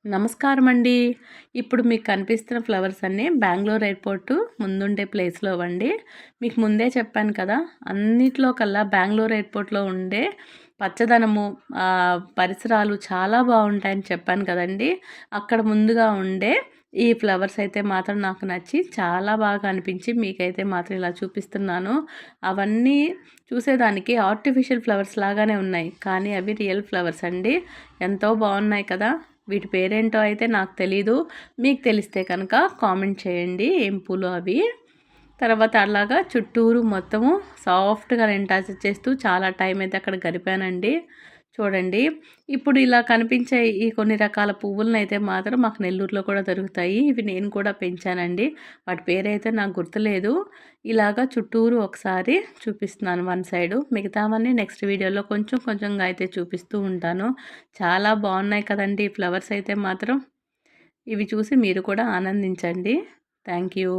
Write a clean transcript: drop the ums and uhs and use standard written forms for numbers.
నమస్కారం అండి. ఇప్పుడు మీకు కనిపిస్తున్న ఫ్లవర్స్ అన్నీ బెంగుళూరు ఎయిర్‌పోర్ట్ ముందుండే ప్లేస్‌లో అండి. మీకు ముందే చెప్పాను కదా! అన్నిట్లో కల్లా బెంగుళూరు ఎయిర్‌పోర్ట్‌లో ఉండే పచ్చదనము పరిసరాలు చాలా బావుంటాయని చెప్పాను కదండీ! అక్కడ ముందుగా ఉండే ఈ ఫ్లవర్స్ అయితే మాత్రం నాకు నచ్చి చాలా బాగా అనిపించి మీకైతే మాత్రం ఇలా చూపిస్తున్నాను. అవన్నీ చూసేదానికి ఆర్టిఫిషియల్ ఫ్లవర్స్ లాగానే ఉన్నాయి. కానీ అవి రియల్ ఫ్లవర్స్ అండి. ఎంతో బావున్నాయి కదా! వీటి పేరేంటో అయితే నాకు తెలీదు. మీకు తెలిస్తే కనుక కామెంట్ చేయండి ఏం పూలో అవి. తర్వాత అలాగా చుట్టూరు మొత్తము సాఫ్ట్‌గా నేను టచ్ చేస్తూ చాలా టైం అయితే అక్కడ గడిపానండి. చూడండి. ఇప్పుడు ఇలా కనిపించే ఈ కొన్ని రకాల పువ్వులనైతే మాత్రం మాకు నెల్లూరులో కూడా దొరుకుతాయి. ఇవి నేను కూడా పెంచానండి. వాటి పేరైతే నాకు గుర్తులేదు. ఇలాగా చుట్టూరు ఒకసారి చూపిస్తున్నాను వన్ సైడు. మిగతావన్నీ నెక్స్ట్ వీడియోలో కొంచెం కొంచెంగా అయితే చూపిస్తూ ఉంటాను. చాలా బాగున్నాయి కదండీ! ఫ్లవర్స్ అయితే మాత్రం. ఇవి చూసి మీరు కూడా ఆనందించండి. Thank you.